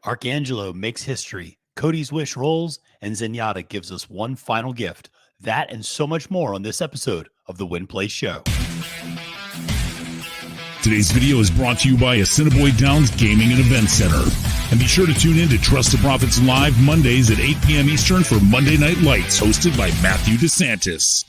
Arcangelo makes history, Cody'S wish rolls, and Zenyatta gives us one final gift. That and so much more on this episode of the Win Play Show. Today's video is brought to you by Assiniboia Downs Gaming and Event Center. And be sure to tune in to Trust the Profits Live Mondays at 8 p.m. Eastern for Monday Night Lights, hosted by Matthew DeSantis.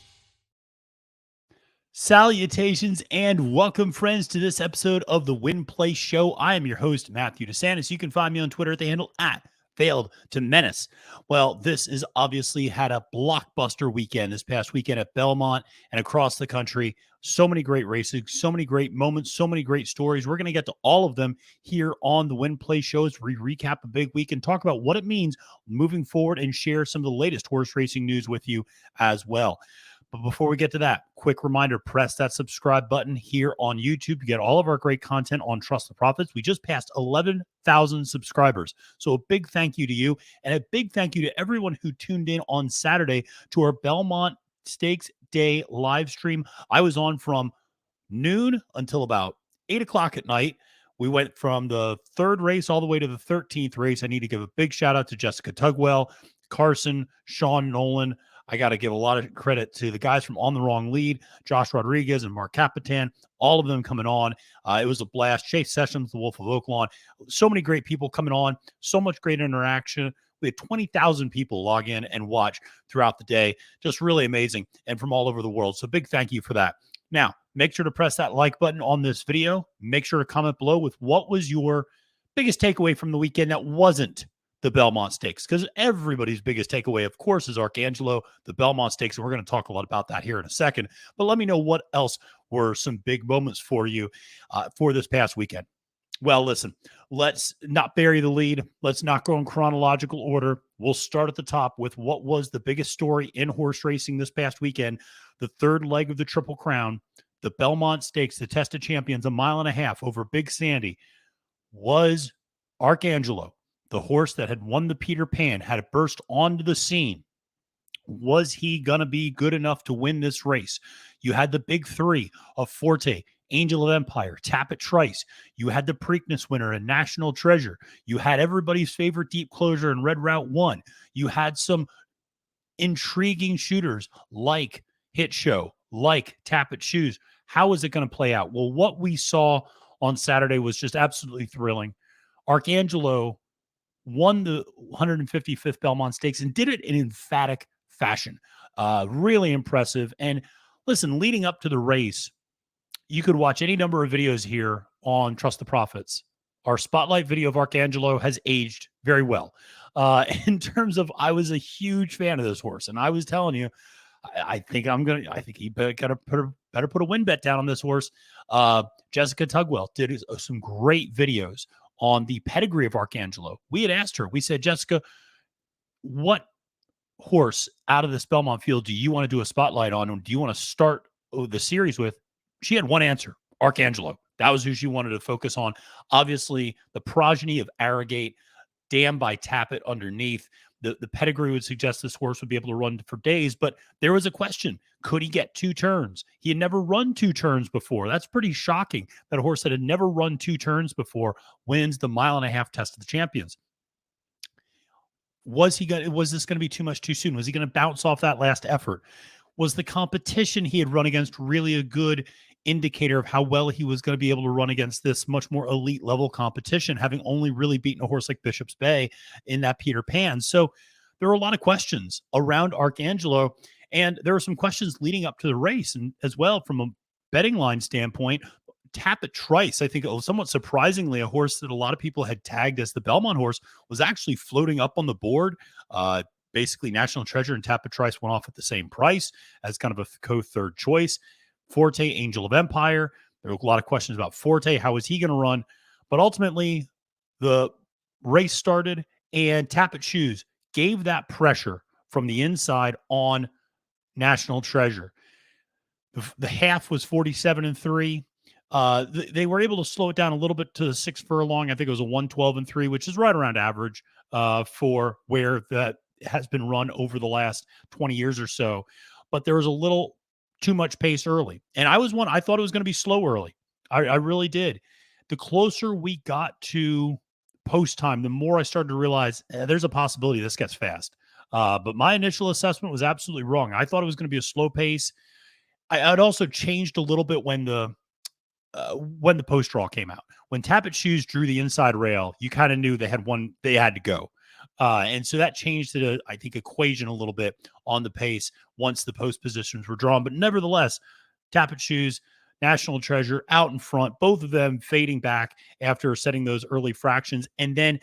Salutations and welcome, friends, to this episode of the Win Play Show. I am your host, Matthew DeSantis. You can find me on Twitter at the handle @Failed to Menace. Well, this is obviously had a blockbuster weekend this past weekend at Belmont and across the country. So many great races, so many great moments, so many great stories. We're going to get to all of them here on the Win Play Show as we recap a big week and talk about what it means moving forward and share some of the latest horse racing news with you as well. But before we get to that, quick reminder, press that subscribe button here on YouTube to get all of our great content on Trust the Profits. We just passed 11,000 subscribers. So a big thank you to you, and a big thank you to everyone who tuned in on Saturday to our Belmont Stakes Day live stream. I was on from noon until about 8 o'clock at night. We went from the third race all the way to the 13th race. I need to give a big shout out to Jessica Tugwell, Carson, Sean Nolan. I got to give a lot of credit to the guys from On the Wrong Lead, Josh Rodriguez and Mark Capitan, all of them coming on. It was a blast. Chase Sessions, the Wolf of Oaklawn. So many great people coming on. So much great interaction. We had 20,000 people log in and watch throughout the day. Just really amazing, and from all over the world. So big thank you for that. Now, make sure to press that like button on this video. Make sure to comment below with what was your biggest takeaway from the weekend that wasn't the Belmont Stakes, because everybody's biggest takeaway, of course, is Arcangelo, the Belmont Stakes, and we're going to talk a lot about that here in a second. But let me know what else were some big moments for you for this past weekend. Well, listen, let's not bury the lead. Let's not go in chronological order. We'll start at the top with what was the biggest story in horse racing this past weekend, the third leg of the Triple Crown, the Belmont Stakes, the Test of Champions, 1.5 miles over Big Sandy, was Arcangelo, the horse that had won the Peter Pan, had burst onto the scene. Was he going to be good enough to win this race? You had the big three of Forte, Angel of Empire, Tapit Trice. You had the Preakness winner and National Treasure. You had everybody's favorite Deep Closure and Red Route 1. You had some intriguing shooters like Hit Show, like Tapit Shoes. How is it going to play out? Well, what we saw on Saturday was just absolutely thrilling. Arcangelo won the 155th Belmont Stakes and did it in emphatic fashion. Really impressive. And listen, leading up to the race, you could watch any number of videos here on Trust the Profits. Our spotlight video of Arcangelo has aged very well. In terms of, I was a huge fan of this horse, and I was telling you, I think he better put a win bet down on this horse. Jessica Tugwell did some great videos on the pedigree of Arcangelo. We had asked her, we said, Jessica, what horse out of this Belmont field do you want to do a spotlight on? Or do you want to start the series with? She had one answer, Arcangelo. That was who she wanted to focus on. Obviously, the progeny of Arrogate, damned by Tapit underneath. The pedigree would suggest this horse would be able to run for days, but there was a question. Could he get 2 turns? He had never run 2 turns before. That's pretty shocking that a horse that had never run 2 turns before wins the 1.5 mile Test of the Champions. Was this going to be too much too soon? Was he going to bounce off that last effort? Was the competition he had run against really a good indicator of how well he was going to be able to run against this much more elite level competition, having only really beaten a horse like Bishop's Bay in that Peter Pan? So there were a lot of questions around Arcangelo, and there were some questions leading up to the race, and as well from a betting line standpoint. Tapit Trice, I think somewhat surprisingly, a horse that a lot of people had tagged as the Belmont horse, was actually floating up on the board. Basically, National Treasure and Tapit Trice went off at the same price as kind of a co-third choice. Forte, Angel of Empire. There were a lot of questions about Forte. How is he going to run? But ultimately, the race started, and Tapit Shoes gave that pressure from the inside on National Treasure. The half was 47-3. They were able to slow it down a little bit to the 6 furlong. I think it was a 112-3, which is right around average for where that has been run over the last 20 years or so. But there was a little too much pace early. And I thought it was going to be slow early. I really did. The closer we got to post time, the more I started to realize there's a possibility this gets fast. But my initial assessment was absolutely wrong. I thought it was going to be a slow pace. I'd also changed a little bit when the post draw came out. When Tapit Shoes drew the inside rail, you kind of knew they had to go. And so that changed the, I think, equation a little bit on the pace once the post positions were drawn. But nevertheless, Tapit Shoes, National Treasure out in front, both of them fading back after setting those early fractions. And then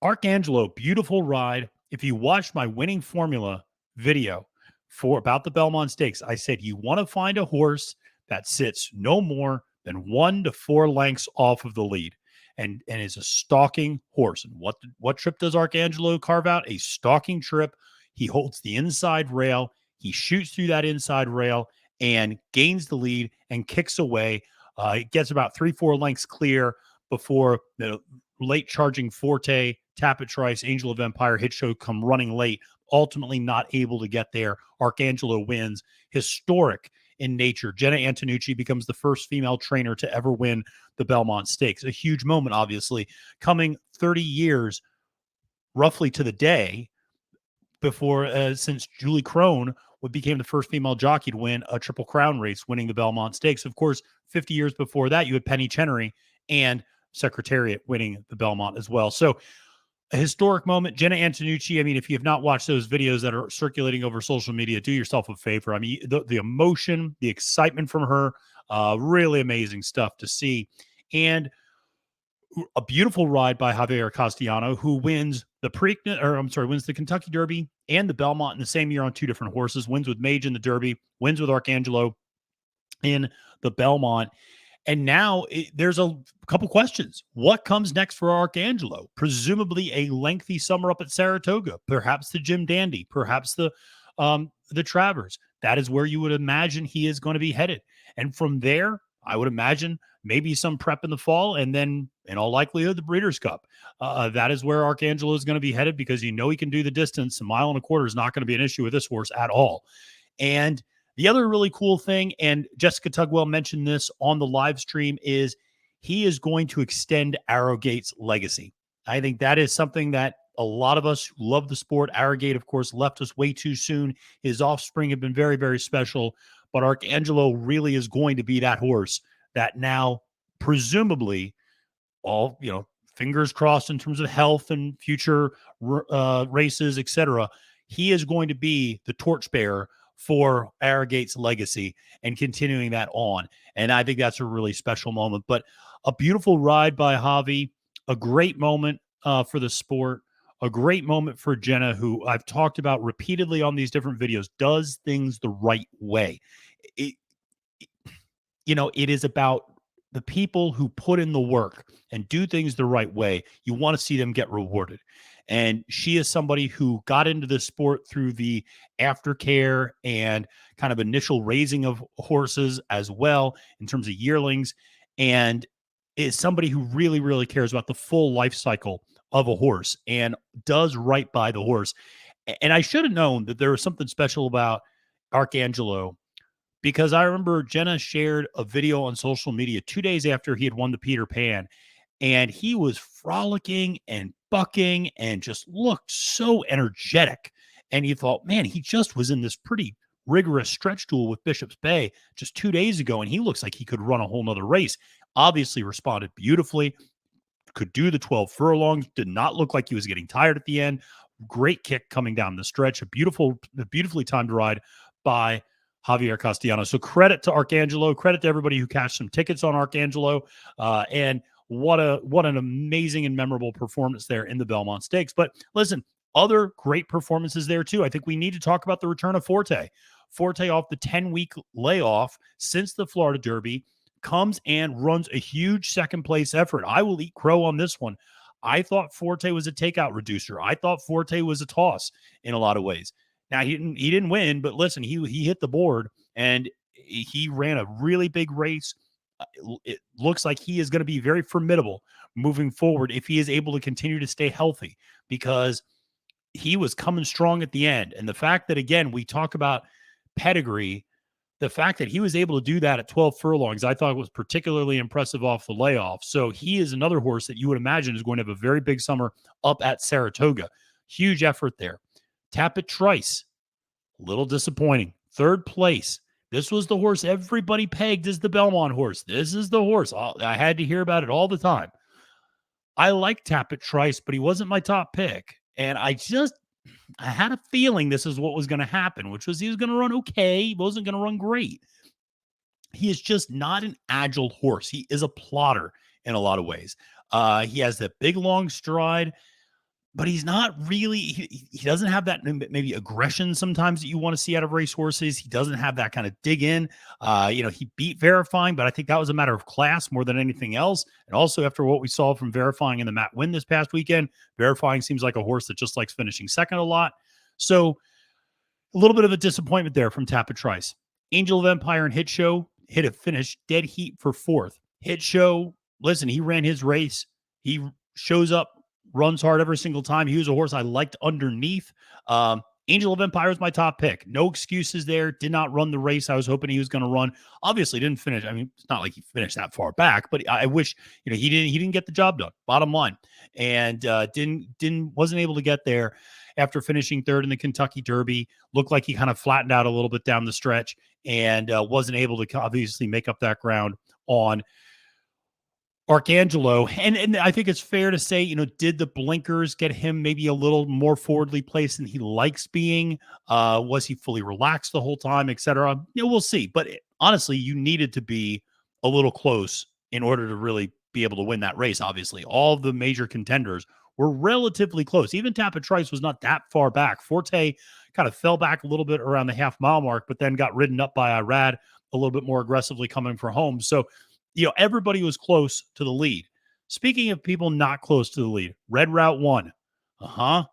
Arcangelo, beautiful ride. If you watched my winning formula video for about the Belmont Stakes, I said you want to find a horse that sits no more than 1 to 4 lengths off of the lead and is a stalking horse. And what trip does Arcangelo carve out? A stalking trip. He holds the inside rail. He shoots through that inside rail and gains the lead and kicks away. It gets about 3-4 lengths clear before the late charging Forte, Tapit Trice, Angel of Empire, Hit Show come running late, ultimately not able to get there. Arcangelo wins. Historic in nature. Jenna Antonucci becomes the first female trainer to ever win the Belmont Stakes. A huge moment, obviously, coming 30 years roughly to the day before since Julie Crone became the first female jockey to win a Triple Crown race, winning the Belmont Stakes. Of course, 50 years before that, you had Penny Chenery and Secretariat winning the Belmont as well. So a historic moment. Jenna Antonucci, I mean, if you have not watched those videos that are circulating over social media, do yourself a favor. I mean, the emotion, the excitement from her, really amazing stuff to see. And a beautiful ride by Javier Castellano, who wins wins the Kentucky Derby and the Belmont in the same year on 2 different horses, wins with Mage in the Derby, wins with Arcangelo in the Belmont. And now there's a couple questions. What comes next for Arcangelo? Presumably a lengthy summer up at Saratoga, perhaps the Jim Dandy, perhaps the Travers. That is where you would imagine he is going to be headed. And from there, I would imagine maybe some prep in the fall, and then in all likelihood, the Breeders' Cup. That is where Arcangelo is going to be headed because he can do the distance. A mile and a quarter is not going to be an issue with this horse at all. And the other really cool thing, and Jessica Tugwell mentioned this on the live stream, is he is going to extend Arrowgate's legacy. I think that is something that a lot of us who love the sport, Arrowgate, of course, left us way too soon. His offspring have been very, very special, but Arcangelo really is going to be that horse that now, presumably, all, fingers crossed in terms of health and future races, etc., he is going to be the torchbearer for Arrowgate's legacy and continuing that on. And I think that's a really special moment. But a beautiful ride by Javi, a great moment for the sport, a great moment for Jenna, who I've talked about repeatedly on these different videos, does things the right way. It is about the people who put in the work and do things the right way. You want to see them get rewarded. And she is somebody who got into this sport through the aftercare and kind of initial raising of horses as well in terms of yearlings, and is somebody who really, really cares about the full life cycle of a horse and does right by the horse. And I should have known that there was something special about Arcangelo, because I remember Jenna shared a video on social media 2 days after he had won the Peter Pan, and he was frolicking and bucking and just looked so energetic. And you thought, man, he just was in this pretty rigorous stretch duel with Bishop's Bay just 2 days ago, and he looks like he could run a whole nother race. Obviously responded beautifully, could do the 12 furlongs, did not look like he was getting tired at the end. Great kick coming down the stretch, a beautifully timed ride by Javier Castellano. So credit to Arcangelo, credit to everybody who cashed some tickets on Arcangelo, and what an amazing and memorable performance there in the Belmont Stakes. But listen, other great performances there too. I think we need to talk about the return of Forte. Forte, off the 10-week layoff since the Florida Derby, comes and runs a huge second place effort. I will eat crow on this one. I thought Forte was a takeout reducer. I thought Forte was a toss in a lot of ways. Now, he didn't win, but listen, he hit the board and he ran a really big race. It looks like he is going to be very formidable moving forward if he is able to continue to stay healthy, because he was coming strong at the end. And the fact that, again, we talk about pedigree, the fact that he was able to do that at 12 furlongs, I thought was particularly impressive off the layoff. So he is another horse that you would imagine is going to have a very big summer up at Saratoga. Huge effort there. Tapit Trice, a little disappointing. Third place. This was the horse everybody pegged as the Belmont horse. This is the horse. I had to hear about it all the time. I like Tapit Trice, but he wasn't my top pick. And I had a feeling this is what was going to happen, which was he was going to run okay. He wasn't going to run great. He is just not an agile horse. He is a plotter in a lot of ways. He has that big, long stride, but he's not really, he doesn't have that maybe aggression sometimes that you want to see out of race horses. He doesn't have that kind of dig in. He beat Verifying, but I think that was a matter of class more than anything else. And also after what we saw from Verifying in the Matt Win this past weekend, Verifying seems like a horse that just likes finishing second a lot. So a little bit of a disappointment there from Tapit Trice. Angel of Empire and Hit Show hit a finish dead heat for fourth. Hit Show, listen, he ran his race. He shows up, runs hard every single time. He was a horse I liked underneath. Angel of Empire is my top pick. No excuses there. Did not run the race I was hoping he was going to run. Obviously didn't finish. I mean, it's not like he finished that far back, but I wish, he didn't get the job done. Bottom line. And wasn't able to get there after finishing third in the Kentucky Derby. Looked like he kind of flattened out a little bit down the stretch and wasn't able to obviously make up that ground on Arcangelo. And I think it's fair to say, did the blinkers get him maybe a little more forwardly placed than he likes being? Was he fully relaxed the whole time, et cetera? We'll see. But honestly, you needed to be a little close in order to really be able to win that race. Obviously, all the major contenders were relatively close. Even Tapit Trice was not that far back. Forte kind of fell back a little bit around the half-mile mark, but then got ridden up by Irad a little bit more aggressively coming for home. So, everybody was close to the lead. Speaking of people not close to the lead, Red Route 1. I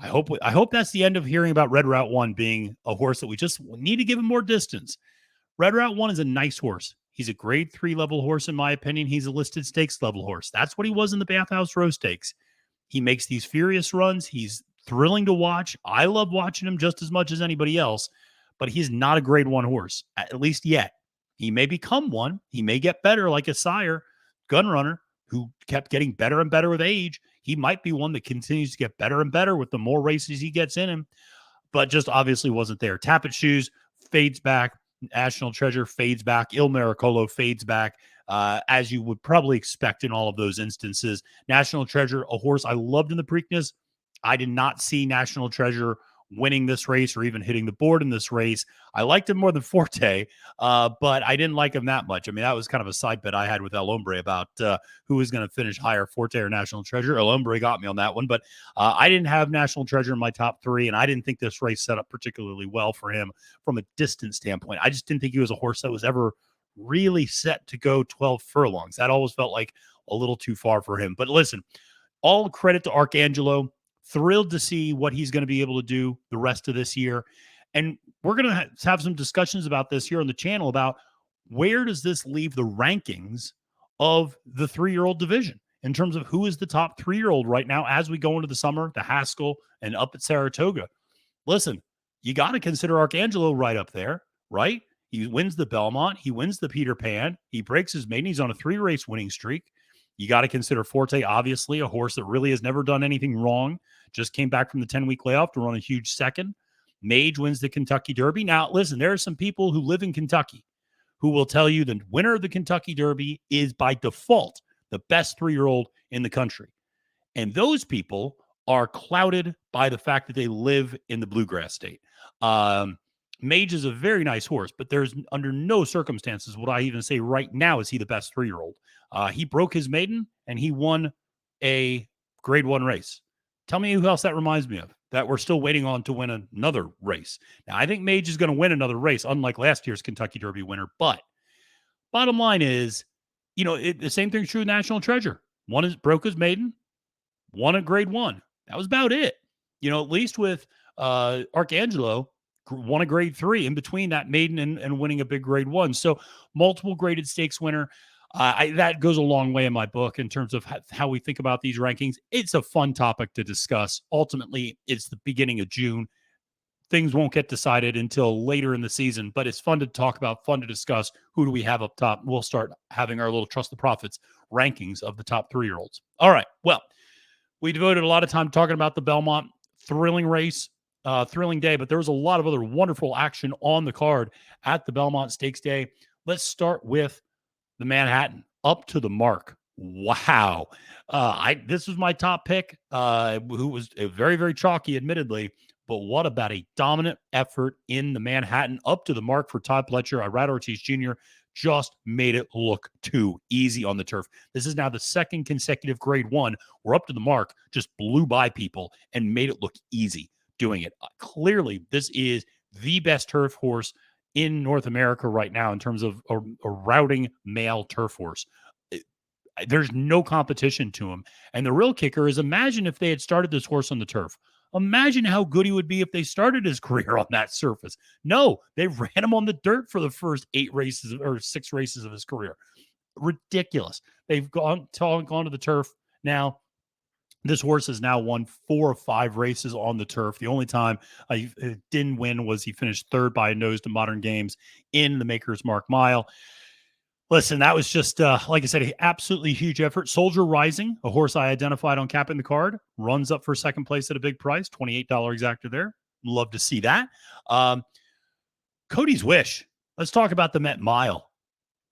hope that's the end of hearing about Red Route 1 being a horse that we just need to give him more distance. Red Route 1 is a nice horse. He's a grade 3 level horse, in my opinion. He's a listed stakes level horse. That's what he was in the Bathhouse Row Stakes. He makes these furious runs. He's thrilling to watch. I love watching him just as much as anybody else, but he's not a grade 1 horse, at least yet. He may become one. He may get better like a sire, Gunrunner, who kept getting better and better with age. He might be one that continues to get better and better with the more races he gets in him, but just obviously wasn't there. Tapit Shoes fades back. National Treasure fades back. Il Miracolo fades back, as you would probably expect in all of those instances. National Treasure, a horse I loved in the Preakness. I did not see National Treasure winning this race or even hitting the board in this race. I liked him more than Forte, but I didn't like him that much. I mean, that was kind of a side bet I had with El Hombre about who was going to finish higher, Forte or National Treasure. El Hombre got me on that one, but I didn't have National Treasure in my top 3, and I didn't think this race set up particularly well for him from a distance standpoint. I just didn't think he was a horse that was ever really set to go 12 furlongs. That always felt like a little too far for him. But listen, all credit to Arcangelo. Thrilled to see what he's going to be able to do the rest of this year. And we're going to have some discussions about this here on the channel about where does this leave the rankings of the 3-year-old division in terms of who is the top 3-year-old right now as we go into the summer, the Haskell and up at Saratoga. Listen, you got to consider Arcangelo right up there, right? He wins the Belmont. He wins the Peter Pan. He breaks his maiden. He's on a 3-race winning streak. You got to consider Forte, obviously, a horse that really has never done anything wrong. Just came back from the 10-week layoff to run a huge second. Mage wins the Kentucky Derby. Now, listen, there are some people who live in Kentucky who will tell you the winner of the Kentucky Derby is by default the best 3-year-old in the country. And those people are clouded by the fact that they live in the bluegrass state. Mage is a very nice horse, but there's under no circumstances would I even say right now is he the best 3-year-old. He broke his maiden and he won a grade 1 race. Tell me who else that reminds me of that we're still waiting on to win another race. Now, I think Mage is going to win another race, unlike last year's Kentucky Derby winner. But bottom line is, the same thing's true with National Treasure. One broke his maiden, won a grade 1. That was about it. At least with Arcangelo, won a grade 3 in between that maiden and winning a big grade 1. So multiple graded stakes winner. That goes a long way in my book in terms of how we think about these rankings. It's a fun topic to discuss. Ultimately, it's the beginning of June. things won't get decided until later in the season, but it's fun to talk about, fun to discuss. Who do we have up top? We'll start having our little Trust the Profits rankings of the top 3-year-olds. All right. Well, we devoted a lot of time talking about the Belmont thrilling race, thrilling day, but there was a lot of other wonderful action on the card at the Belmont Stakes Day. Let's start with the Manhattan, up to the mark. Wow. This was my top pick, who was very, very chalky, admittedly, but what about a dominant effort in the Manhattan, up to the mark for Todd Pletcher. Irad Ortiz Jr. just made it look too easy on the turf. This is now the second consecutive grade 1. We're up to the mark, just blew by people and made it look easy doing it. Clearly, this is the best turf horse in North America right now in terms of a routing male turf horse. There's no competition to him. And the real kicker is, imagine if they had started this horse on the turf. Imagine how good he would be if they started his career on that surface. No, they ran him on the dirt for the first 8 races or 6 races of his career. Ridiculous. They've gone to the turf now. This horse has now won 4 or 5 races on the turf. The only time he didn't win was he finished 3rd by a nose to Modern Games in the Maker's Mark Mile. Listen, that was just, like I said, an absolutely huge effort. Soldier Rising, a horse I identified on capping the card, runs up for second place at a big price, $28 exactor there. Love to see that. Cody'S Wish. Let's talk about the Met Mile.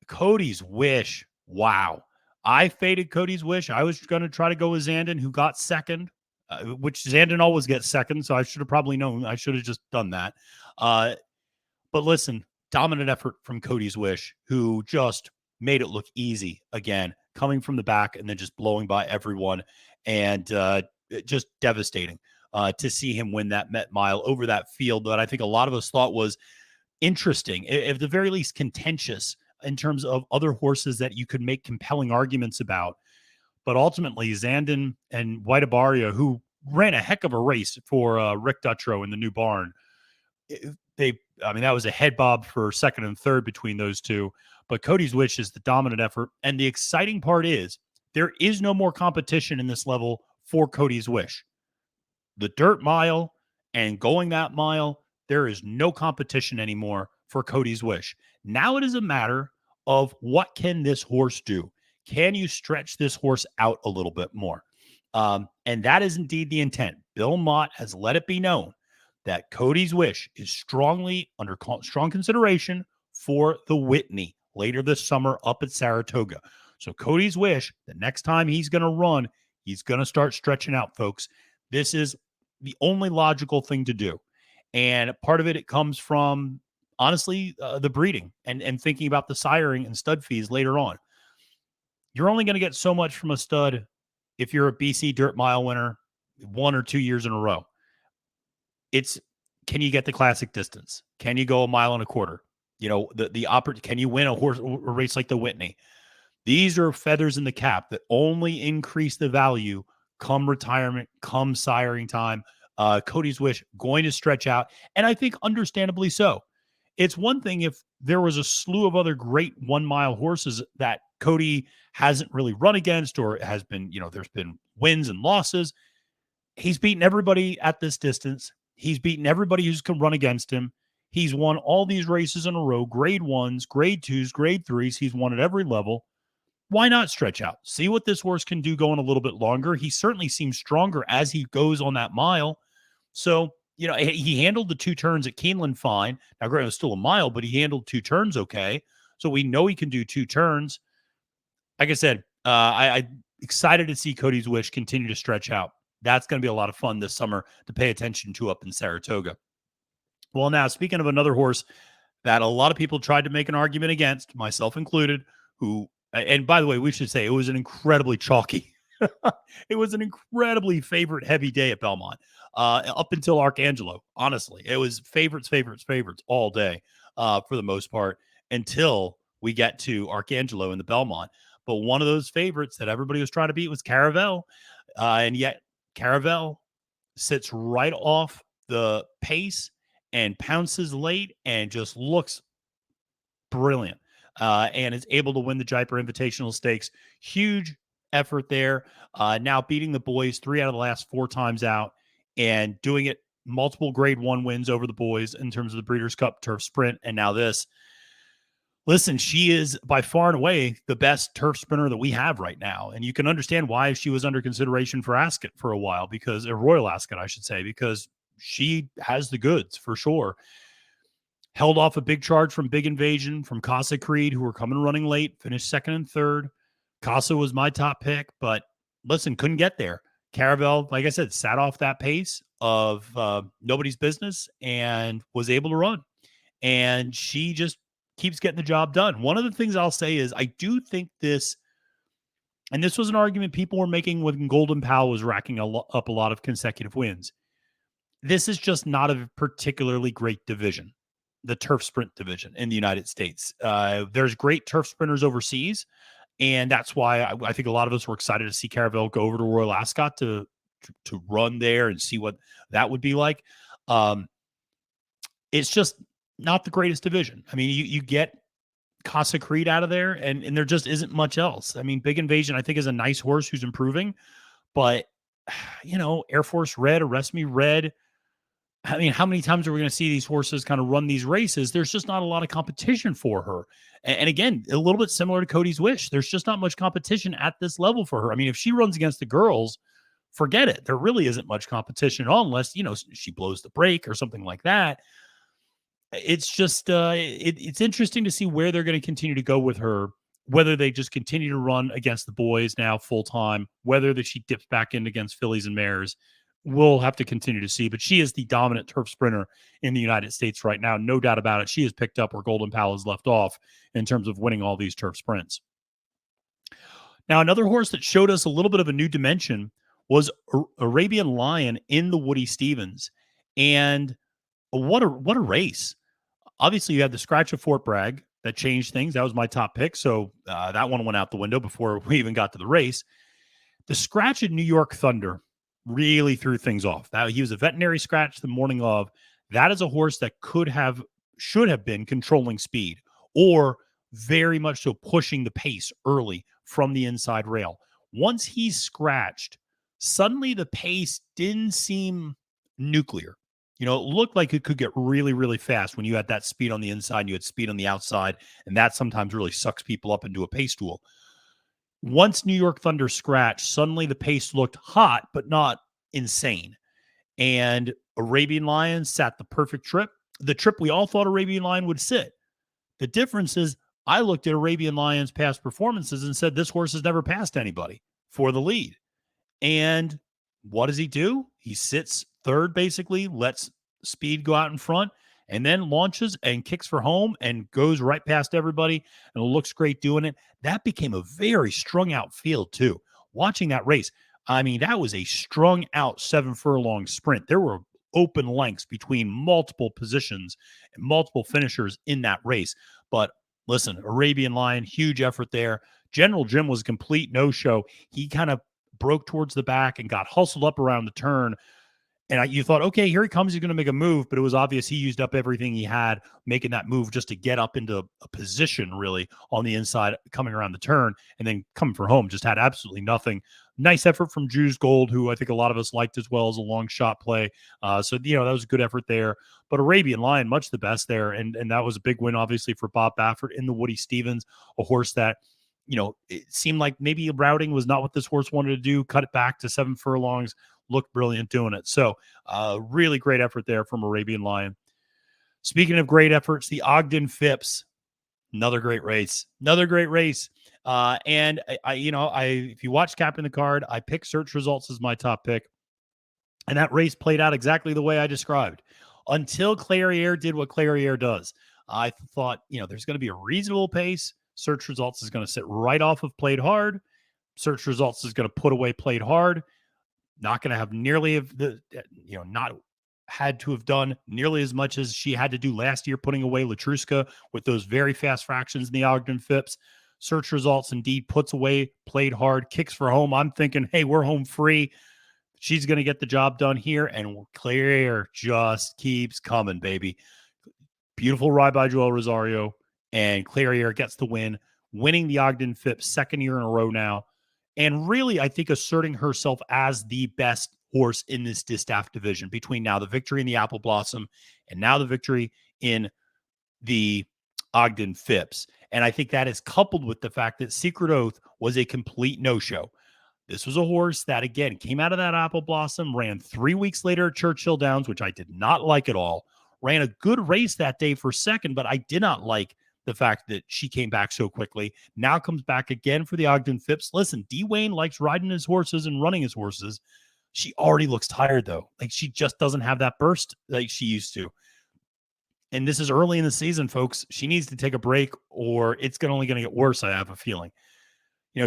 Cody'S Wish. Wow. I faded Cody'S Wish. I was going to try to go with Zandon, who got second, which Zandon always gets second, so I should have probably known. I should have just done that. But listen, dominant effort from Cody'S Wish, who just made it look easy again, coming from the back and then just blowing by everyone, and just devastating to see him win that Met Mile over that field that I think a lot of us thought was interesting, at the very least contentious, in terms of other horses that you could make compelling arguments about. But ultimately, Zandon and White Abaria, who ran a heck of a race for Rick Dutrow in the new barn, that was a head bob for second and third between those two. But Cody'S Wish is the dominant effort. And the exciting part is there is no more competition in this level for Cody'S Wish. The dirt mile and going that mile, there is no competition anymore for Cody'S Wish. Now it is a matter of, what can this horse do? Can you stretch this horse out a little bit more? And that is indeed the intent. Bill Mott has let it be known that Cody'S Wish is strongly under strong consideration for the Whitney later this summer up at Saratoga. So Cody'S Wish, the next time he's going to run, he's going to start stretching out, folks. This is the only logical thing to do. And part of it comes from, honestly, the breeding and thinking about the siring and stud fees later on. You're only going to get so much from a stud if you're a BC Dirt Mile winner 1 or 2 years in a row. Can you get the classic distance? Can you go 1.25 miles? You know, can you win a race like the Whitney? These are feathers in the cap that only increase the value come retirement, come siring time. Cody'S Wish going to stretch out, and I think understandably so. It's one thing if there was a slew of other great 1 mile horses that Cody hasn't really run against, or has been, there's been wins and losses. He's beaten everybody at this distance. He's beaten everybody who's can run against him. He's won all these races in a row, grade 1s, grade 2s, grade 3s. He's won at every level. Why not stretch out? See what this horse can do going a little bit longer. He certainly seems stronger as he goes on that mile. So, he handled the 2 turns at Keeneland fine. Now, granted, it was still a mile, but he handled 2 turns okay. So we know he can do 2 turns. Like I said, I'm excited to see Cody'S Wish continue to stretch out. That's going to be a lot of fun this summer to pay attention to up in Saratoga. Well, now, speaking of another horse that a lot of people tried to make an argument against, myself included, and by the way, we should say it was an incredibly chalky, it was an incredibly favorite heavy day at Belmont, up until Arcangelo. Honestly, it was favorites all day for the most part until we get to Arcangelo in the Belmont. But one of those favorites that everybody was trying to beat was Caravel. And yet Caravel sits right off the pace and pounces late and just looks brilliant, and is able to win the Jaipur Invitational Stakes. Huge effort there. Now beating the boys 3 out of the last 4 times out and doing it multiple grade 1 wins over the boys in terms of the Breeders' Cup Turf Sprint, and now this. Listen, she is by far and away the best turf sprinter that we have right now. And you can understand why she was under consideration for Ascot for a while, because Royal Ascot, I should say, because she has the goods for sure. Held off a big charge from Big Invasion, from Casa Creed, who were coming running late, finished second and third. Casa was my top pick, but listen, couldn't get there. Caravel, like I said, sat off that pace of nobody's business and was able to run. And she just keeps getting the job done. One of the things I'll say is I do think this, and this was an argument people were making when Golden Pal was racking up a lot of consecutive wins. This is just not a particularly great division, the turf sprint division in the United States. There's great turf sprinters overseas, and that's why I think a lot of us were excited to see Caravel go over to Royal Ascot to run there and see what that would be like. It's just not the greatest division. I mean, you get Casa Creed out of there, and there just isn't much else. I mean, Big Invasion, I think, is a nice horse who's improving, but, Air Force Red, Arrest Me Red, I mean, how many times are we going to see these horses kind of run these races? There's just not a lot of competition for her. And again, a little bit similar to Cody's Wish. There's just not much competition at this level for her. I mean, if she runs against the girls, forget it. There really isn't much competition at all, unless, she blows the break or something like that. It's just, it's interesting to see where they're going to continue to go with her, whether they just continue to run against the boys now full time, whether that she dips back in against fillies and mares. We'll have to continue to see, but she is the dominant turf sprinter in the United States right now. No doubt about it. She has picked up where Golden Pal has left off in terms of winning all these turf sprints. Now, another horse that showed us a little bit of a new dimension was Arabian Lion in the Woody Stevens. And what a race. Obviously, you had the scratch of Fort Bragg that changed things. That was my top pick. So that one went out the window before we even got to the race. The scratch at New York Thunder really threw things off. That he was a veterinary scratch the morning of. That is a horse that should have been controlling speed, or very much so pushing the pace early from the inside rail. Once he's scratched, suddenly the pace didn't seem nuclear. It looked like it could get really, really fast when you had that speed on the inside and you had speed on the outside, and that sometimes really sucks people up into a pace duel. Once New York Thunder scratched, suddenly the pace looked hot, but not insane. And Arabian Lion sat the perfect trip. The trip we all thought Arabian Lion would sit. The difference is I looked at Arabian Lion's past performances and said, this horse has never passed anybody for the lead. And what does he do? He sits third, basically, lets speed go out in front, and then launches and kicks for home and goes right past everybody and looks great doing it. That became a very strung out field too. Watching that race, I mean, that was a strung out 7 furlong sprint. There were open lengths between multiple positions and multiple finishers in that race. But listen, Arabian Lion, huge effort there. General Jim was a complete no-show. He kind of broke towards the back and got hustled up around the turn. And you thought, okay, here he comes. He's going to make a move. But it was obvious he used up everything he had making that move just to get up into a position really on the inside, coming around the turn, and then coming for home. Just had absolutely nothing. Nice effort from Drew's Gold, who I think a lot of us liked as well as a long shot play. So, that was a good effort there. But Arabian Lion, much the best there. And that was a big win, obviously, for Bob Baffert in the Woody Stevens, a horse that, it seemed like maybe routing was not what this horse wanted to do. Cut it back to 7 furlongs. Looked brilliant doing it. So really great effort there from Arabian Lion. Speaking of great efforts, the Ogden Phipps, another great race. And if you watch Captain the Card, I picked Search Results as my top pick. And that race played out exactly the way I described until Clairiere did what Clairiere does. I thought, there's going to be a reasonable pace. Search Results is going to sit right off of Played Hard. Search Results is going to put away Played Hard. Not going to have nearly not had to have done nearly as much as she had to do last year, putting away Latruska with those very fast fractions in the Ogden Phipps. Search Results indeed puts away Played Hard, kicks for home. I'm thinking, hey, we're home free. She's going to get the job done here, and Clairiere just keeps coming, baby. Beautiful ride by Joel Rosario, and Clairiere gets the win, winning the Ogden Phipps second year in a row now. And really, I think asserting herself as the best horse in this distaff division between now the victory in the Apple Blossom and now the victory in the Ogden Phipps. And I think that is coupled with the fact that Secret Oath was a complete no-show. This was a horse that, again, came out of that Apple Blossom, ran 3 weeks later at Churchill Downs, which I did not like at all. Ran a good race that day for second, but I did not like the fact that she came back so quickly. Now comes back again for the Ogden Phipps. Listen, D. Wayne likes riding his horses and running his horses. She already looks tired, though. Like, she just doesn't have that burst like she used to. And this is early in the season, folks. She needs to take a break or it's only going to get worse, I have a feeling.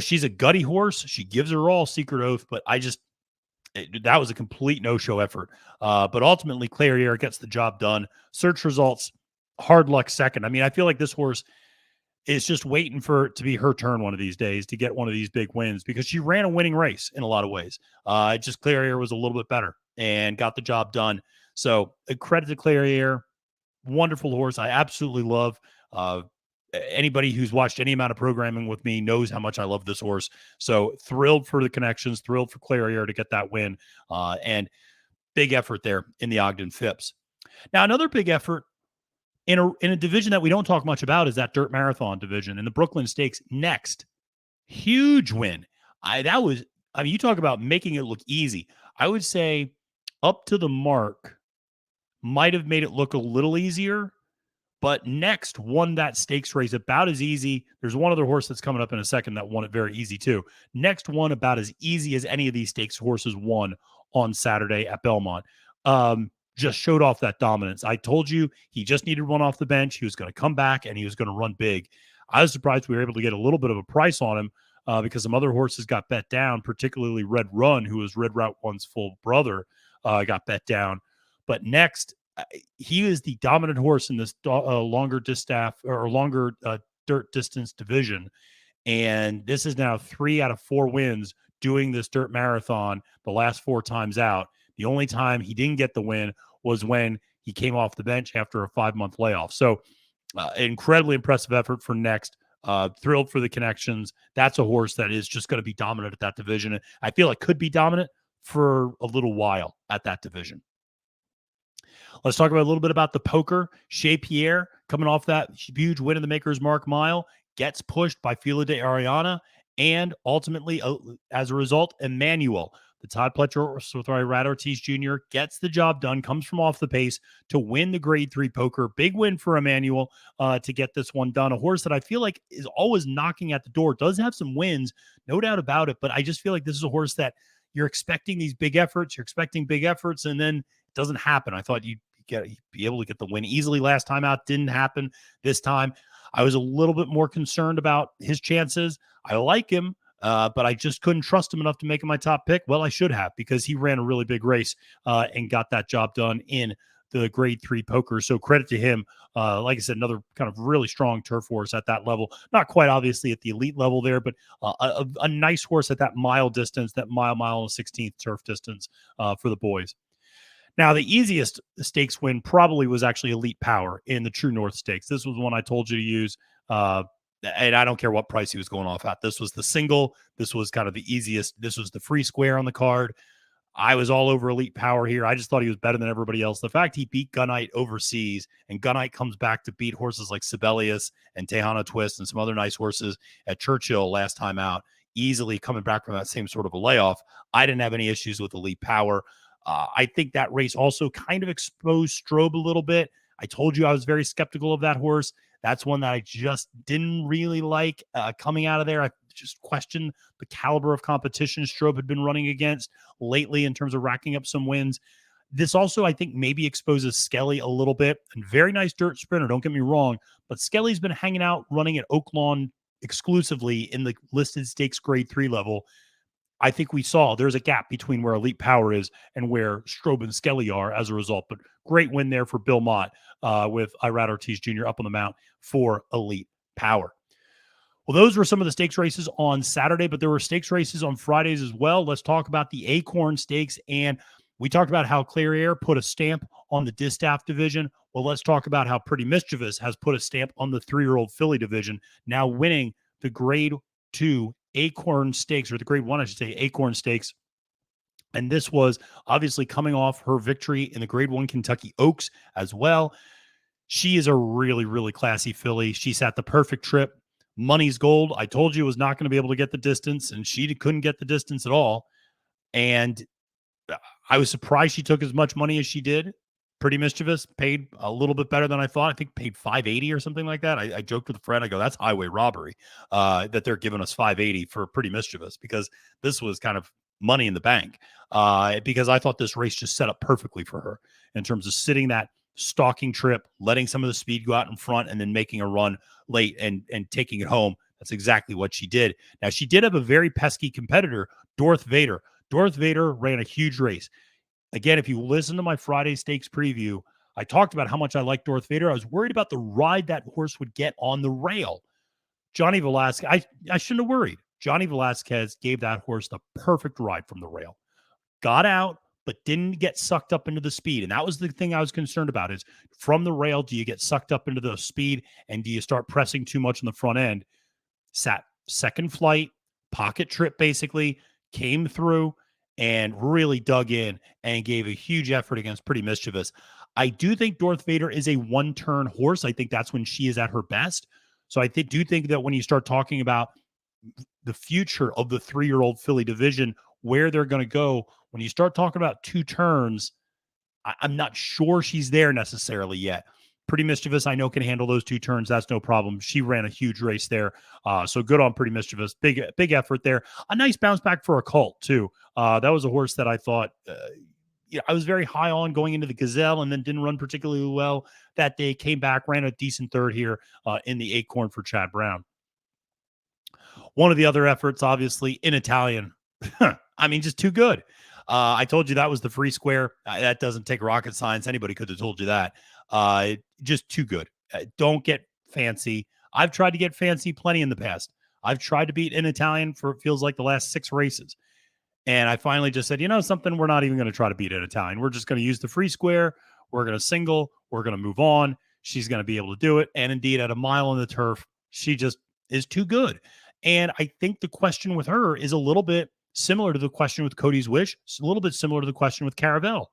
She's a gutty horse. She gives her all, Secret Oath, but that was a complete no-show effort. But ultimately, Clairiere gets the job done. Search results, hard luck second. I mean, I feel like this horse is just waiting for it to be her turn one of these days to get one of these big wins because she ran a winning race in a lot of ways. Just Clairiere was a little bit better and got the job done. So a credit to Clairiere. Wonderful horse. I absolutely love. Anybody who's watched any amount of programming with me knows how much I love this horse. So thrilled for the connections, thrilled for Clairiere to get that win, and big effort there in the Ogden Phipps. Now, another big effort in a division that we don't talk much about is that dirt marathon division in the Brooklyn Stakes next. Huge win. You talk about making it look easy. I would say up to the mark might have made it look a little easier. But Next won that stakes race about as easy. There's one other horse that's coming up in a second that won it very easy too. Next won about as easy as any of these stakes horses won on Saturday at Belmont. Just showed off that dominance. I told you he just needed one off the bench. He was going to come back and he was going to run big. I was surprised we were able to get a little bit of a price on him because some other horses got bet down, particularly Red Run, who was Red Route 1's full brother, got bet down. But Next, he is the dominant horse in this longer distaff or longer dirt distance division. And this is now 3 out of 4 wins doing this dirt marathon the last 4 times out. The only time he didn't get the win was when he came off the bench after a 5-month layoff. So incredibly impressive effort for Next. Thrilled for the connections. That's a horse that is just going to be dominant at that division. I feel like could be dominant for a little while at that division. Let's talk about a little bit about the poker. Chez Pierre, coming off that huge win in the Maker's Mark Mile, gets pushed by Fila de Ariana, and ultimately, as a result, Emmanuel, the Todd Pletcher with Rat Ortiz Jr., gets the job done, comes from off the pace to win the Grade 3 poker. Big win for Emmanuel to get this one done. A horse that I feel like is always knocking at the door, does have some wins, no doubt about it, but I just feel like this is a horse that you're expecting these big efforts, and then it doesn't happen. I thought you'd be able to get the win easily last time out. Didn't happen this time. I was a little bit more concerned about his chances. I like him, but I just couldn't trust him enough to make him my top pick. Well, I should have, because he ran a really big race and got that job done in the Grade 3 poker. So credit to him. Like I said, another kind of really strong turf horse at that level. Not quite obviously at the elite level there, but a nice horse at that mile distance, that mile and 16th turf distance for the boys. Now, the easiest stakes win probably was actually Elite Power in the True North Stakes. This was one I told you to use, and I don't care what price he was going off at. This was the single. This was kind of the easiest. This was the free square on the card. I was all over Elite Power here. I just thought he was better than everybody else. The fact he beat Gunite overseas, and Gunite comes back to beat horses like Sibelius and Tejano Twist and some other nice horses at Churchill last time out, easily coming back from that same sort of a layoff. I didn't have any issues with Elite Power. I think that race also kind of exposed Strobe a little bit. I told you I was very skeptical of that horse. That's one that I just didn't really like coming out of there. I just questioned the caliber of competition Strobe had been running against lately in terms of racking up some wins. This also, I think, maybe exposes Skelly a little bit. And very nice dirt sprinter, don't get me wrong. But Skelly's been hanging out running at Oaklawn exclusively in the listed stakes Grade 3 level. I think we saw there's a gap between where Elite Power is and where Strobe and Skelly are as a result. But great win there for Belmont with Rat Ortiz Jr. up on the mount for Elite Power. Well, those were some of the stakes races on Saturday, but there were stakes races on Fridays as well. Let's talk about the Acorn Stakes. And we talked about how Clairiere put a stamp on the Distaff division. Well, let's talk about how Pretty Mischievous has put a stamp on the 3-year-old filly division, now winning the Grade 2 Acorn Stakes, or the Grade 1, I should say, Acorn Stakes And this was obviously coming off her victory in the Grade 1 Kentucky Oaks as well. She is a really, really classy filly. She sat the perfect trip. Money's gold. I told you was not going to be able to get the distance, and she couldn't get the distance at all. And I was surprised she took as much money as she did. Pretty Mischievous paid a little bit better than I thought. I think paid 580 or something like that. I joked with a friend. I go, that's highway robbery that they're giving us 580 for Pretty Mischievous, because this was kind of money in the bank, because I thought this race just set up perfectly for her in terms of sitting that stalking trip, letting some of the speed go out in front, and then making a run late and taking it home. That's exactly what she did. Now, she did have a very pesky competitor, Darth Vader. Darth Vader ran a huge race. Again, if you listen to my Friday Stakes preview, I talked about how much I like Darth Vader. I was worried about the ride that horse would get on the rail. Johnny Velasquez, I shouldn't have worried. Johnny Velasquez gave that horse the perfect ride from the rail. Got out, but didn't get sucked up into the speed. And that was the thing I was concerned about, is from the rail, do you get sucked up into the speed, and do you start pressing too much on the front end? Sat second flight, pocket trip basically, came through and really dug in and gave a huge effort against Pretty Mischievous. I do think Darth Vader is a one-turn horse. I think that's when she is at her best. So I do think that when you start talking about the future of the 3-year-old filly division, where they're going to go, when you start talking about 2 turns, I'm not sure she's there necessarily yet. Pretty Mischievous, I know, can handle those 2 turns. That's no problem. She ran a huge race there. So good on Pretty Mischievous. Big effort there. A nice bounce back for a Colt, too. That was a horse that I thought, I was very high on going into the Gazelle, and then didn't run particularly well that day. Came back, ran a decent third here in the Acorn for Chad Brown. One of the other efforts, obviously, in Italian. I mean, just too good. I told you that was the free square. That doesn't take rocket science. Anybody could have told you that. Just too good. Don't get fancy. I've tried to get fancy plenty in the past. I've tried to beat in Italian for, it feels like, the last 6 races. And I finally just said, something, we're not even going to try to beat in Italian. We're just going to use the free square. We're going to single. We're going to move on. She's going to be able to do it. And indeed, at a mile on the turf, she just is too good. And I think the question with her is a little bit similar to the question with Cody'S Wish. It's a little bit similar to the question with Caravelle.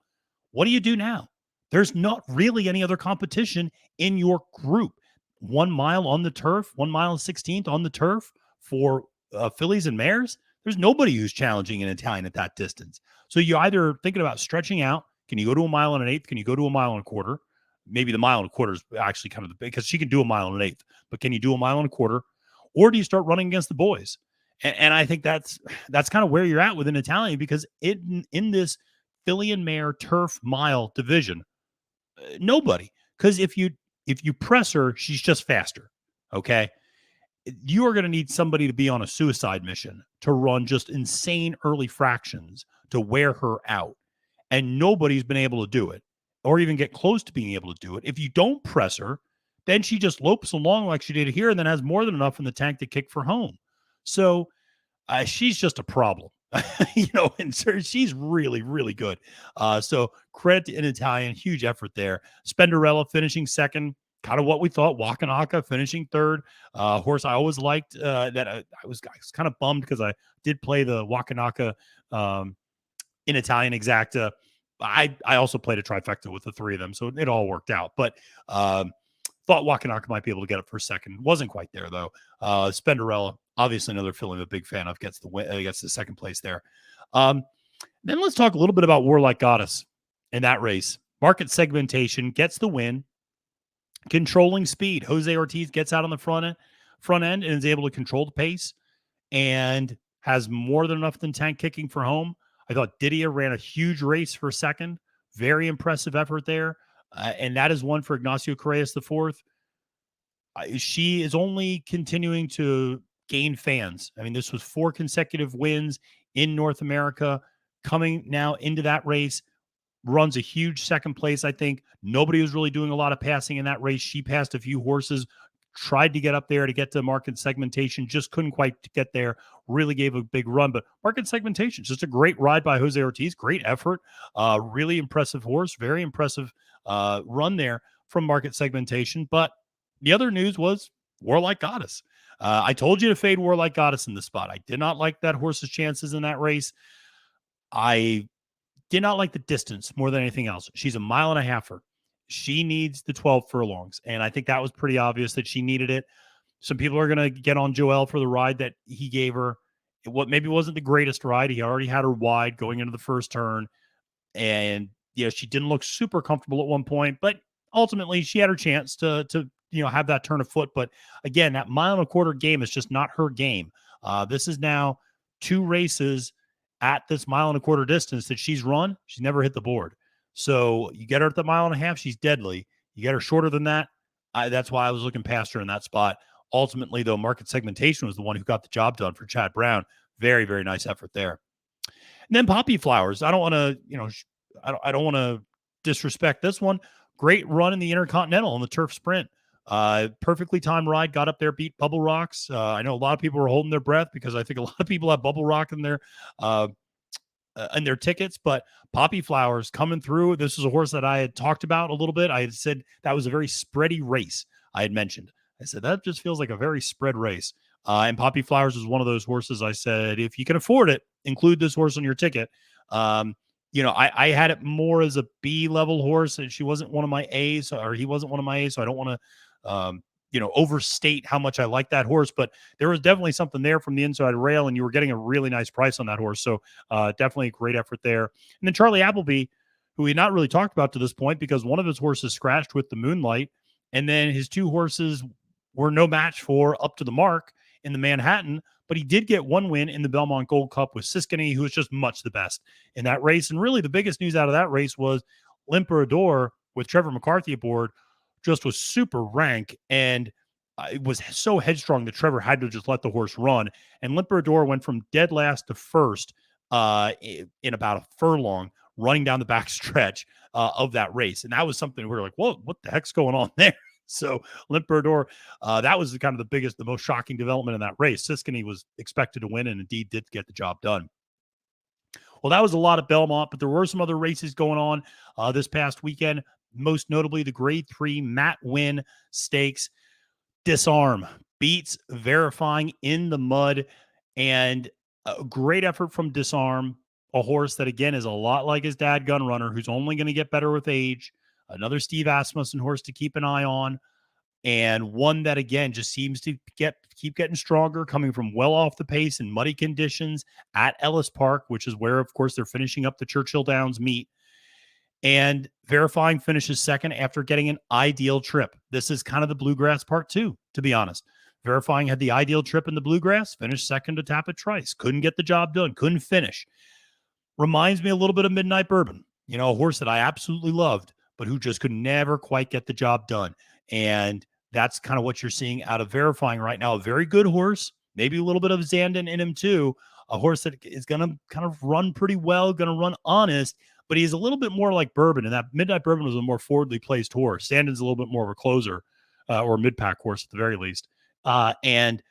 What do you do now? There's not really any other competition in your group. 1 mile on the turf, 1 mile and 16th on the turf for fillies and mares. There's nobody who's challenging in Italian at that distance. So you're either thinking about stretching out. Can you go to 1 mile and an eighth? Can you go to 1 mile and a quarter? Maybe the mile and a quarter is actually kind of the, because she can do 1 mile and an eighth, but can you do 1 mile and a quarter? Or do you start running against the boys? And I think that's kind of where you're at with an Italian, because in this filly and mare turf mile division, nobody. Because if you press her, she's just faster. Okay. You are going to need somebody to be on a suicide mission to run just insane early fractions to wear her out. And nobody's been able to do it, or even get close to being able to do it. If you don't press her, then she just lopes along like she did here, and then has more than enough in the tank to kick for home. So she's just a problem, and so she's really, really good. So credit to in Italian, huge effort there. Spenderella finishing second, kind of what we thought. Wakanaka finishing third. Horse I always liked. That I was kind of bummed, because I did play the Wakanaka in Italian exacta. I also played a trifecta with the 3 of them, so it all worked out. But thought Wakanaka might be able to get it for second. Wasn't quite there, though. Spenderella, obviously another filly I'm a big fan of, gets the second place there. Then let's talk a little bit about Warlike Goddess in that race. Market segmentation, gets the win. Controlling speed. Jose Ortiz gets out on the front end and is able to control the pace, and has more than enough than tank kicking for home. I thought Didier ran a huge race for second. Very impressive effort there. And that is one for Ignacio Correas IV. She is only continuing to gain fans. I mean, this was 4 consecutive wins in North America. Coming now into that race, runs a huge second place. I think nobody was really doing a lot of passing in that race. She passed a few horses, tried to get up there to get to market segmentation, just couldn't quite get there. Really gave a big run, but market segmentation, just a great ride by Jose Ortiz. Great effort. Really impressive horse. Very impressive run there from market segmentation. But the other news was Warlike Goddess. I told you to fade Warlike Goddess in the spot. I did not like that horse's chances in that race. I did not like the distance more than anything else. She's a mile and a halfer. She needs the 12 furlongs. And I think that was pretty obvious that she needed it. Some people are going to get on Joel for the ride that he gave her. What maybe wasn't the greatest ride. He already had her wide going into the first turn. And she didn't look super comfortable at one point, but ultimately she had her chance to have that turn of foot. But again, that mile and a quarter game is just not her game. This is now 2 races at this mile and a quarter distance that she's run. She's never hit the board. So you get her at the mile and a half, she's deadly. You get her shorter than that. That's why I was looking past her in that spot. Ultimately, though, market segmentation was the one who got the job done for Chad Brown. Very, very nice effort there. And then Poppy Flowers. I don't want to, I don't want to disrespect this one. Great run in the Intercontinental in the turf sprint. Perfectly timed ride, got up there, beat Bubble Rocks. I know a lot of people were holding their breath because I think a lot of people have Bubble Rock in their tickets, but Poppy Flowers coming through. This is a horse that I had talked about a little bit. I had said that was a very spready race. I had mentioned. I said that just feels like a very spread race. And Poppy Flowers is one of those horses I said, if you can afford it, include this horse on your ticket. I had it more as a B level horse, and she wasn't one of my A's, or he wasn't one of my A's. So I don't want to, overstate how much I like that horse, but there was definitely something there from the inside rail, and you were getting a really nice price on that horse. So definitely a great effort there. And then Charlie Appleby, who we had not really talked about to this point because one of his horses scratched with the Moonlight, and then his 2 horses were no match for Up to the Mark in the Manhattan, but he did get 1 win in the Belmont Gold Cup with Siskany, who was just much the best in that race. And really the biggest news out of that race was L'Imperador with Trevor McCarthy aboard just was super rank, and it was so headstrong that Trevor had to just let the horse run. And L'Imperador went from dead last to first in about a furlong, running down the back stretch of that race. And that was something we were like, whoa, what the heck's going on there? So L'Imperador, that was kind of the most shocking development in that race. Siskany was expected to win and indeed did get the job done. Well, that was a lot of Belmont, but there were some other races going on this past weekend, most notably the Grade 3 Matt Win Stakes. Disarm beats Verifying in the mud, and a great effort from Disarm, a horse that, again, is a lot like his dad, Gunrunner, who's only going to get better with age. Another Steve Asmussen horse to keep an eye on, and one that, again, just seems to keep getting stronger, coming from well off the pace in muddy conditions at Ellis Park, which is where, of course, they're finishing up the Churchill Downs meet. And Verifying finishes second after getting an ideal trip. This is kind of the Bluegrass part 2, to be honest. Verifying had the ideal trip in the Bluegrass, finished second to Tapit Trice. Couldn't get the job done, couldn't finish. Reminds me a little bit of Midnight Bourbon, a horse that I absolutely loved, but who just could never quite get the job done. And that's kind of what you're seeing out of Verifying right now. A very good horse, maybe a little bit of Zandon in him too. A horse that is going to kind of run pretty well, going to run honest, but he's a little bit more like Bourbon, and that Midnight Bourbon was a more forwardly placed horse. Zandon's a little bit more of a closer or mid-pack horse at the very least. And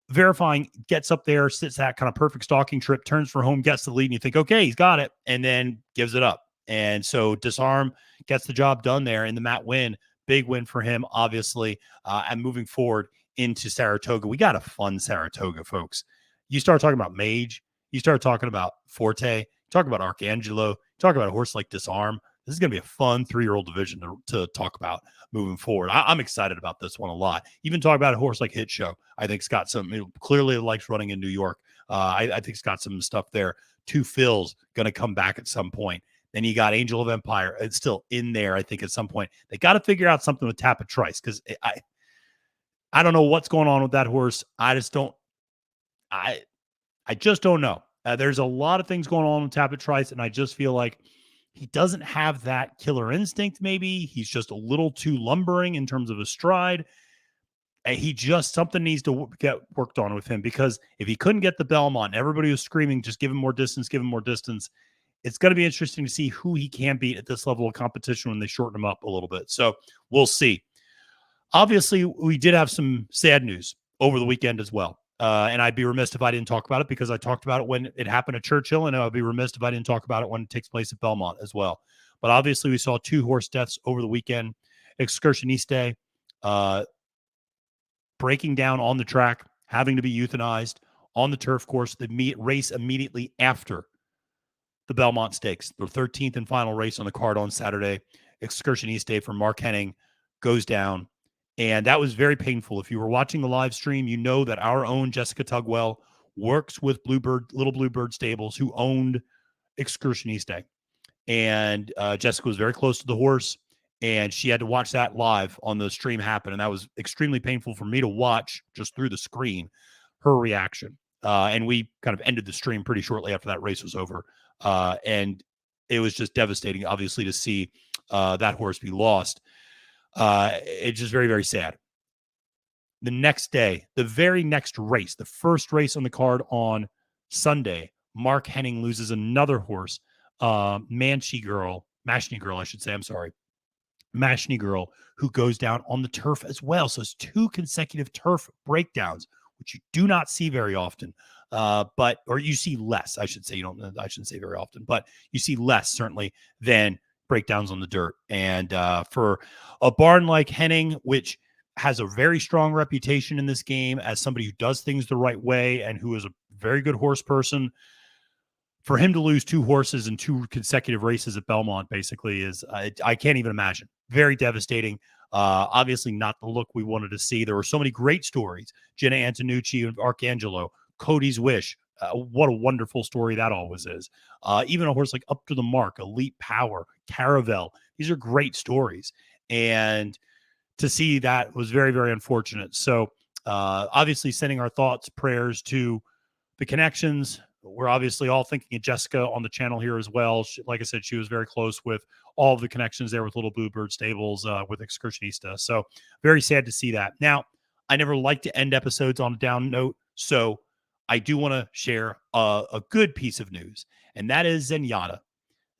Verifying gets up there, sits that kind of perfect stalking trip, turns for home, gets the lead, and you think, okay, he's got it, and then gives it up. And so Disarm gets the job done there in the Matt Win. Big win for him, obviously, and moving forward into Saratoga. We got a fun Saratoga, folks. You start talking about Mage, you start talking about Forte, talk about Arcangelo, talk about a horse like Disarm. This is going to be a fun 3-year-old division to talk about moving forward. I'm excited about this one a lot. Even talk about a horse like Hit Show. I think it's got some, clearly likes running in New York. I think it's got some stuff there. 2 Phil's going to come back at some point. Then you got Angel of Empire. It's still in there, I think, at some point. They got to figure out something with Tapit Trice because I don't know what's going on with that horse. I just don't know. There's a lot of things going on with Tapit Trice, and I just feel like he doesn't have that killer instinct, maybe. He's just a little too lumbering in terms of his stride. Something needs to get worked on with him, because if he couldn't get the Belmont, everybody was screaming, just give him more distance, give him more distance. It's going to be interesting to see who he can beat at this level of competition when they shorten him up a little bit. So we'll see. Obviously, we did have some sad news over the weekend as well. And I'd be remiss if I didn't talk about it, because I talked about it when it happened at Churchill, and I'd be remiss if I didn't talk about it when it takes place at Belmont as well. But obviously, we saw 2 horse deaths over the weekend. Excursioniste breaking down on the track, having to be euthanized on the turf course, the race immediately after the Belmont Stakes, the 13th and final race on the card on Saturday. Excursionista for Mark Henning goes down. And that was very painful. If you were watching the live stream, you know that our own Jessica Tugwell works with Little Bluebird Stables, who owned Excursionista. And Jessica was very close to the horse, and she had to watch that live on the stream happen. And that was extremely painful for me to watch just through the screen, her reaction. And we kind of ended the stream pretty shortly after that race was over. And it was just devastating, obviously, to see that horse be lost. It's just very, very sad. The next day, the very next race, the first race on the card on Sunday, Mark Henning loses another horse, Mashni Girl, I should say. I'm sorry. Mashni Girl, who goes down on the turf as well. So it's 2 consecutive turf breakdowns, which you do not see very often. Or you see less, I should say. I shouldn't say very often, but you see less certainly than breakdowns on the dirt. And for a barn like Henning, which has a very strong reputation in this game as somebody who does things the right way and who is a very good horse person, for him to lose 2 horses in 2 consecutive races at Belmont basically is, I can't even imagine. Very devastating. Obviously not the look we wanted to see. There were so many great stories. Jenna Antonucci and Arcangelo, Cody'S Wish. What a wonderful story that always is. Even a horse like Up to the Mark, Elite Power, Caravel. These are great stories. And to see that was very, very unfortunate. So obviously sending our thoughts, prayers to the connections. We're obviously all thinking of Jessica on the channel here as well. Like I said, she was very close with all of the connections there with Little Bluebird Stables, with Excursionista. So very sad to see that. Now, I never like to end episodes on a down note, so I do want to share a good piece of news, and that is Zenyatta.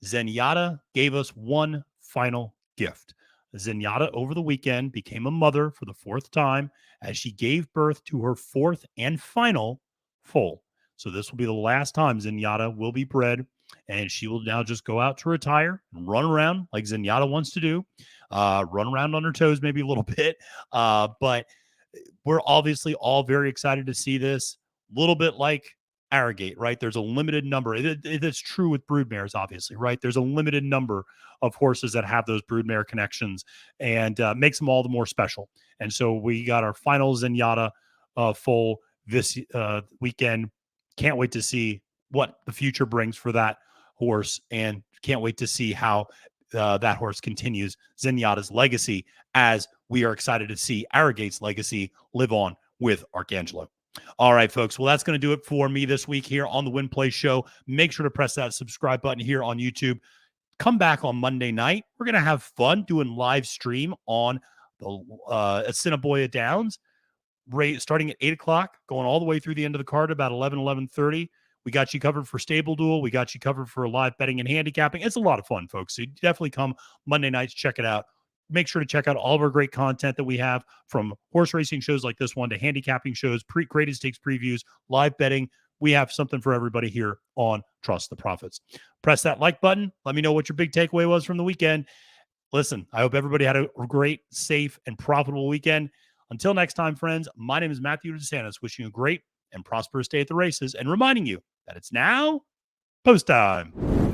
Zenyatta gave us one final gift. Zenyatta over the weekend became a mother for the 4th time as she gave birth to her 4th and final foal. So this will be the last time Zenyatta will be bred, and she will now just go out to retire and run around like Zenyatta wants to do, run around on her toes maybe a little bit. But we're obviously all very excited to see this. A little bit like Arrogate, right? There's a limited number. It's true with broodmares, obviously, right? There's a limited number of horses that have those broodmare connections, and makes them all the more special. And so we got our final Zenyatta foal this weekend. Can't wait to see what the future brings for that horse, and can't wait to see how that horse continues Zenyatta's legacy, as we are excited to see Arrogate's legacy live on with Arcangelo. All right, folks. Well, that's going to do it for me this week here on the Win Play Show. Make sure to press that subscribe button here on YouTube. Come back on Monday night. We're going to have fun doing live stream on the Assiniboia Downs, starting at 8 o'clock, going all the way through the end of the card, about 11:30. We got you covered for Stable Duel. We got you covered for live betting and handicapping. It's a lot of fun, folks. So you definitely come Monday nights, check it out. Make sure to check out all of our great content that we have, from horse racing shows like this one to handicapping shows, greatest stakes previews, live betting. We have something for everybody here on Trust the Profits. Press that like button. Let me know what your big takeaway was from the weekend. Listen, I hope everybody had a great, safe, and profitable weekend. Until next time, friends, my name is Matthew DeSantis, wishing you a great and prosperous day at the races, and reminding you that it's now post time.